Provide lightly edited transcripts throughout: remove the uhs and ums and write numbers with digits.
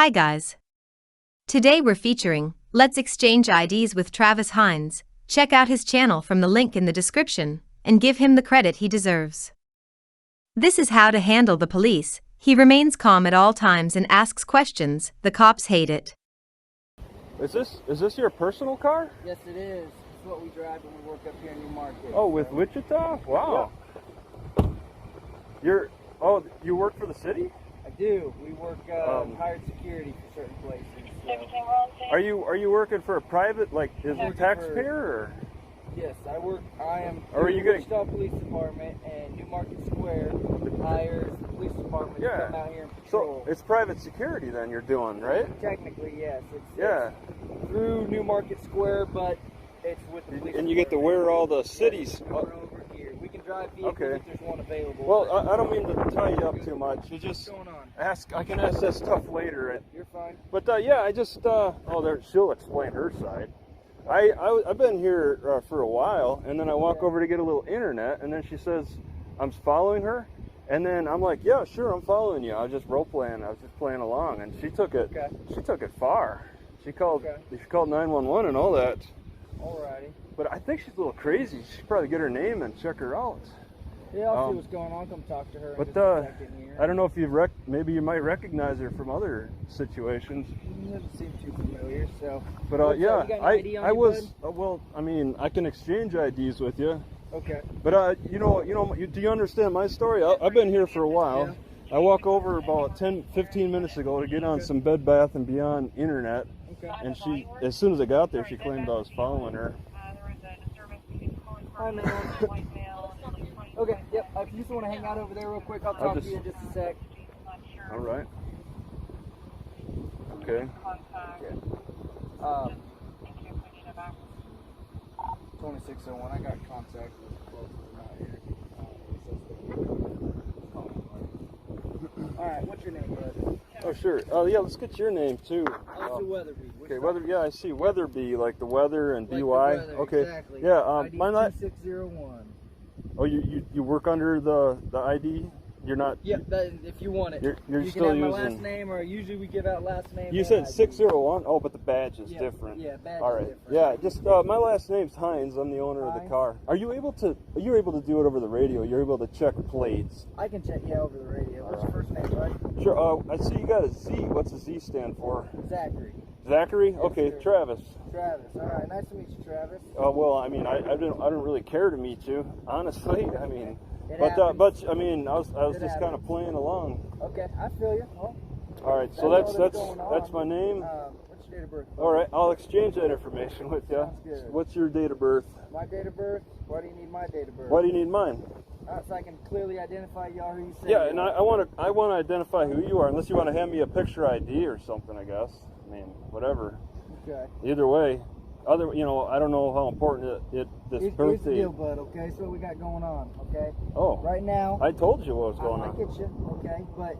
Hi guys. Today we're featuring Let's Exchange IDs with Travis Hines. Check out his channel from the link in the description and give him the credit he deserves. This is how to handle the police. He remains calm at all times and asks questions. The cops hate it. Is this your personal car? Yes, it is. It's what we drive when we work up here in New Market. Oh, with Wichita? Wow. Yeah. You work for the city? I do. We work hired security for certain places. So. Are you working for a private, like, is it a taxpayer or? Yes, I am. Or are you the Wichita Police Department, and New Market Square hires the police department to come out here and patrol. So it's private security then you're doing, right? Technically, yes. It's through New Market Square, but it's with the police. And you get to wear all the cities. Over here. We can drive vehicles if there's one available. Well, I don't mean to tie you up too much. You just what's going on? I can ask that stuff later. You're fine. But yeah, I just she'll explain her side. I've been here for a while, and then I walk over to get a little internet, and then she says I'm following her, and then I'm like, yeah, sure, I'm following you. I was just role playing. I was just playing along, and she took it. She took it far. She called 911 and all that. Alrighty. But I think she's a little crazy. She should probably get her name and check her out. Yeah, I'll see what's going on. Come talk to her. But I don't know if maybe you might recognize her from other situations. It doesn't seem too familiar, so. But yeah, I was well. I mean, I can exchange IDs with you. Okay. But do you understand my story? I've been here for a while. Yeah. I walk over about 15 minutes ago to get on some Bed Bath & Beyond internet. Okay. And she, as soon as I got there, she claimed I was following her. Hi, ma'am. Okay, yep. If you just want to hang out over there real quick, I'll talk to you in just a sec. All right. Okay. 2601. I got contact with both of them out here. All right. What's your name, bud? Oh, sure. Oh, yeah. Let's get your name too. Also Weatherby. Okay, Yeah, I see Weatherby, like the weather and like BY. Weather, okay. Exactly. Yeah. ID 2601. Oh, you work under the ID? You're not. Yeah, if you want it. You're you still can have using. my last name, or usually we give out last name. You said 601. Oh, but the badge is different. Yeah, badge All right. is different. Yeah, just my last name's Hines. I'm the owner of the car. Are you able to do it over the radio? You're able to check plates. I can check over the radio. What's your first name, bud? Sure. I see you got a Z. What's a Z stand for? Zachary. Zachary? Okay, sure. Travis. Travis. All right. Nice to meet you, Travis. Well, I mean, I didn't really care to meet you, honestly. I mean. But I mean, I was just kind of playing along. Okay, I feel you. Well, all right, so that's my name. What's your date of birth? All right, I'll exchange that information with you. Sounds good. What's your date of birth? My date of birth. Why do you need my date of birth? Why do you need mine? So I can clearly identify y'all who you say. Yeah, and I want to identify who you are, unless you want to hand me a picture ID or something. I guess. I mean, whatever. Okay. Either way. I don't know how important this birthday. Here's the deal, bud. Okay, so what we got going on. Okay. Oh. Right now. I told you what was going on. I get you. Okay, but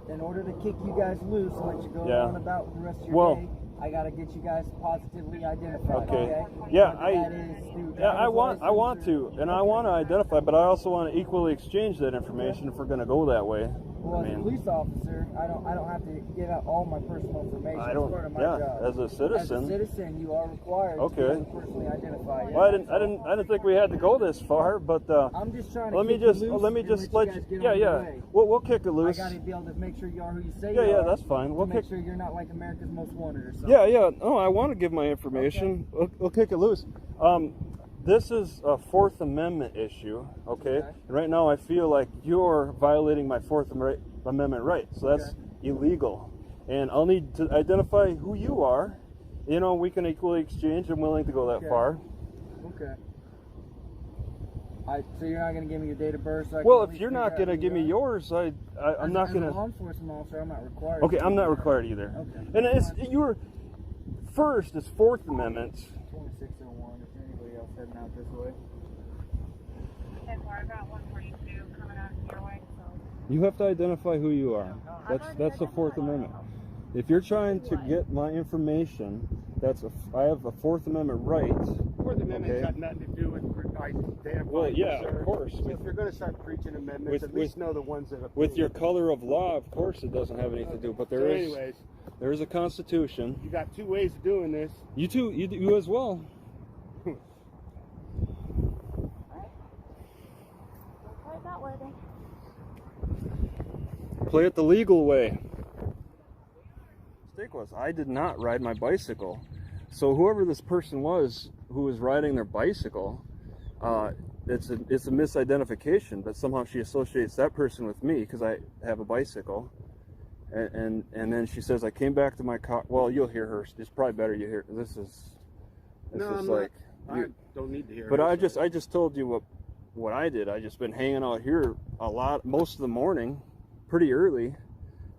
in order to kick you guys loose and let you go on about the rest of your day, I gotta get you guys positively identified. Okay. Yeah, I want to, and I want to identify, but I also want to equally exchange that information if we're going to go that way. Well, as a police officer, I don't have to give out all my personal information. I don't. It's part of my job. As a citizen. As a citizen, you are required to personally identify. Well, I didn't think we had to go this far, but I'm just trying to let me just let you. Yeah. We'll kick it loose. I gotta be able to make sure you are who you say you are. Yeah, that's fine. We'll make sure you're not like America's Most Wanted or something. Yeah. Oh, I want to give my information. Okay. We'll kick it loose. This is a Fourth Amendment issue, okay? And right now I feel like you're violating my Fourth Amendment right, so that's illegal. And I'll need to identify who you are. You know, we can equally exchange. I'm willing to go that far. Okay. So you're not going to give me your date of birth? So well, if you're not going to give me yours, I'm not going to... As a law enforcement officer, I'm not required. Okay, I'm not required either. Okay. And you're... First, it's Fourth Amendment. 2601, if anybody else heading out this way. I got 142 coming out your way, so. You have to identify who you are. That's the Fourth Amendment. If you're trying to get my information I have a Fourth Amendment right. Fourth Amendment's got nothing to do with identifying. Well, yeah, of course. So if you're going to start preaching amendments, at least know the ones that approve. With your color of law, of course, it doesn't have anything to do. But there is a Constitution. You got two ways of doing this. You too. You as well. Try it that way then. Play it the legal way. Mistake was I did not ride my bicycle, so whoever this person was who was riding their bicycle, it's a misidentification. But somehow she associates that person with me because I have a bicycle, and then she says I came back to my car. Well, you'll hear her. It's probably better you hear. This is like I don't need to hear. But I just told you what I did. I just been hanging out here a lot most of the morning, pretty early.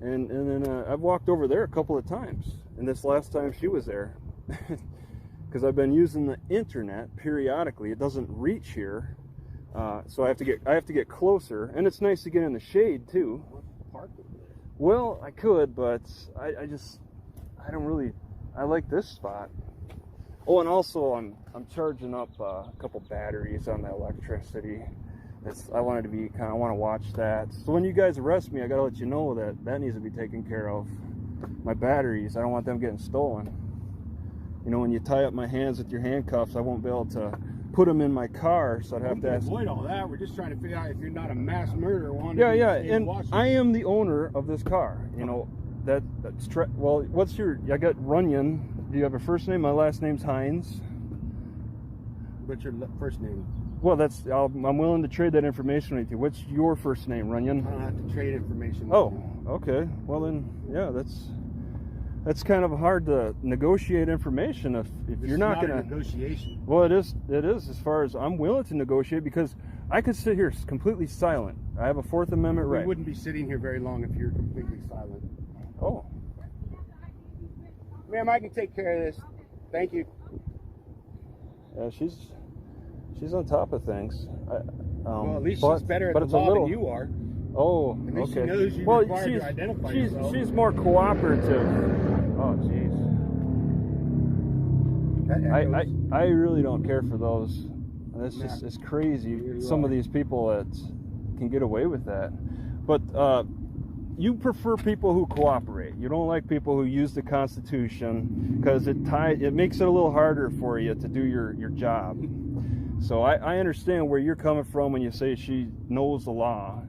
And then I've walked over there a couple of times, and this last time she was there, because I've been using the internet periodically. It doesn't reach here, so I have to get closer, and it's nice to get in the shade too. Well, I could, but I like this spot. Oh, and also I'm charging up a couple batteries on the electricity. I want to watch that. So when you guys arrest me, I gotta let you know that needs to be taken care of. My batteries, I don't want them getting stolen. You know, when you tie up my hands with your handcuffs, I won't be able to put them in my car, so I'd have to ask. Avoid all that. We're just trying to figure out if you're not a mass murderer. Yeah, and I am the owner of this car. You know, well, what's I got Runyon. Do you have a first name? My last name's Hines. What's your first name? Well, I'm willing to trade that information with you. What's your first name, Runyon? I don't have to trade information with you. Okay. Well then, yeah, that's kind of hard to negotiate information if you're not going to negotiation. Well, it is as far as I'm willing to negotiate, because I could sit here completely silent. I have a Fourth Amendment right. We wouldn't be sitting here very long if you're completely silent. Oh. Ma'am, I can take care of this. Thank you. Yeah, she's on top of things. Well, at least she's better at the law than you are. Oh, at least okay. She knows you're required to identify yourself. She's more cooperative. Oh, jeez. I really don't care for those. It's crazy. Some of these people that can get away with that. But you prefer people who cooperate. You don't like people who use the Constitution, because it makes it a little harder for you to do your job. So I understand where you're coming from when you say she knows the law.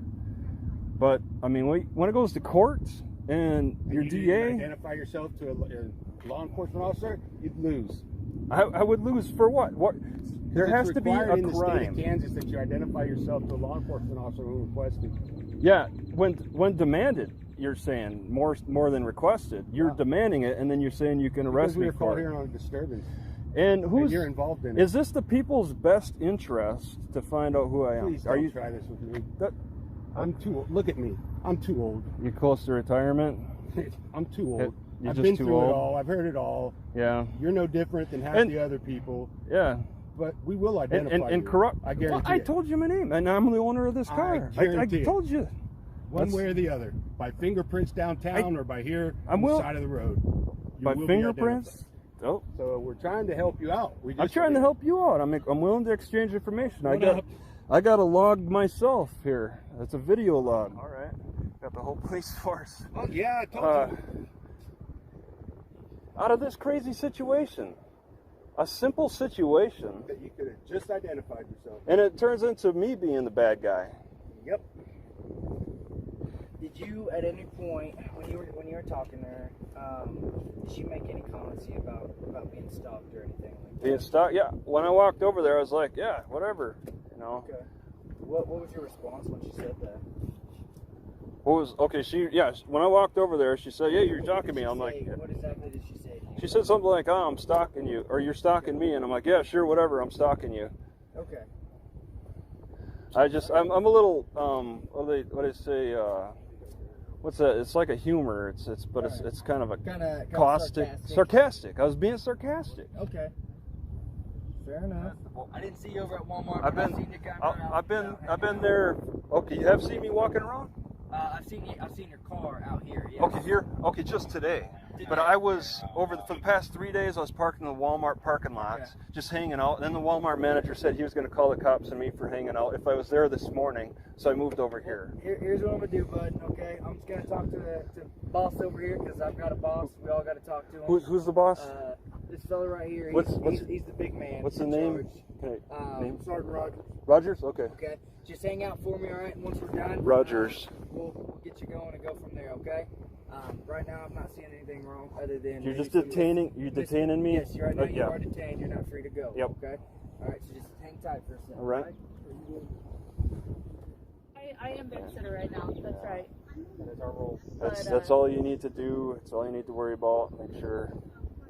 But, I mean, when it goes to court and your DA... identify yourself to a law enforcement officer, you'd lose. I would lose for what? There has to be a crime. In the state of Kansas that you identify yourself to a law enforcement officer who requested. Yeah, when demanded, you're saying more than requested. You're demanding it, and then you're saying you can arrest me for it. Because we were called here on a disturbance. And you're involved in it. Is this the people's best interest to find out who I am? Please don't try this with me. I'm too old. Look at me. I'm too old. You close to retirement? I'm too old. You're I've been through it all. I've heard it all. Yeah. You're no different than half the other people. Yeah. But we will identify and you. corrupt. I guarantee I told you my name, and I'm the owner of this car. I told you. One way or the other. By fingerprints downtown or by here on the side of the road. By fingerprints? Oh. So we're trying to help you out. I'm trying to help you out. I'm willing to exchange information. I got a log myself here. It's a video log. All right. Got the whole police force. Oh yeah, I told you. Out of this crazy situation. A simple situation. That you could have just identified yourself. And it turns into me being the bad guy. Yep. Did you, at any point, when you were talking to her, did she make any comments to you about being stalked or anything like that? Being stalked? Yeah. When I walked over there, I was like, yeah, whatever. You know. Okay. What was your response when she said that? When I walked over there, she said, yeah, you're stalking me. I'm like, what exactly did she say? She said something like, oh, I'm stalking you, or you're stalking me, and I'm like, yeah, sure, whatever, I'm stalking you. Okay. I'm a little, what do they say, what's that? It's like a humor, it's kind of a caustic, sarcastic. I was being sarcastic. Okay. Fair enough. I didn't see you over at Walmart. I've been there. Okay, you have seen me walking around? I've seen your car out here. Yes. Okay, here. Okay, just today. But I was for the past 3 days. I was parked in the Walmart parking lots, just hanging out. And then the Walmart manager said he was going to call the cops on me for hanging out if I was there this morning. So I moved over here. Here's what I'm gonna do, bud. Okay, I'm just gonna talk to the boss over here because I've got a boss. We all got to talk to him. Who's the boss? This fella right here. He's the big man. What's the name? Name? Sergeant Rogers. Rogers. Okay. Okay. Just hang out for me, all right? And once we're done, Rogers. We'll get you going and go from there, okay? Right now, I'm not seeing anything wrong other than you're just detaining. You're detaining me. Yes, right now you are detained. You're not free to go. Yep. Okay. All right. So just hang tight for a second. All right. I am babysitter right now. That's right. That's our role. That's all you need to do. That's all you need to worry about. Make sure.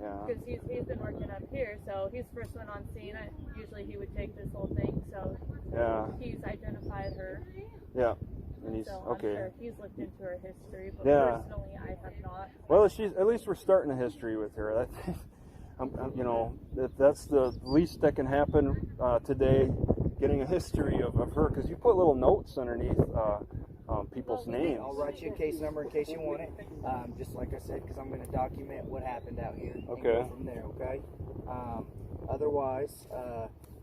Yeah. Because he's been working up here, so he's the first one on scene. Usually he would take this whole thing, so he's identified her. Yeah. And he's so okay. I'm sure he's looked into her history, but personally I have not. Well, at least we're starting a history with her. You know, that's the least that can happen today. Getting a history of her, because you put little notes underneath people's names. I'll write you a case number in case you want it. Just like I said, because I'm going to document what happened out here. Okay. And go from there, okay? Otherwise,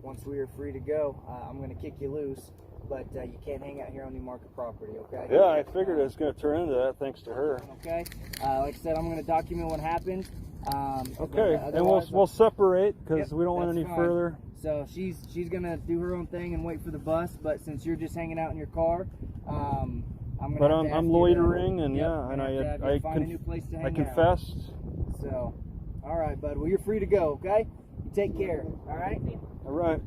once we are free to go, I'm going to kick you loose. But you can't hang out here on New Market property, okay? Yeah, I figured it was going to turn into that thanks to her. Okay. Like I said, I'm going to document what happened. Okay, and we'll separate because we don't want any further. So she's gonna do her own thing and wait for the bus. But since you're just hanging out in your car, I'm gonna. But I'm loitering, and I find a new place to hang out. confessed. So, all right, bud. Well, you're free to go. Okay. You take care. All right. All right.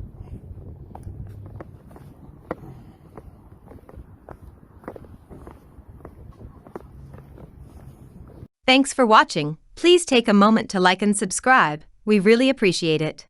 Thanks for watching. Please take a moment to like and subscribe. We really appreciate it.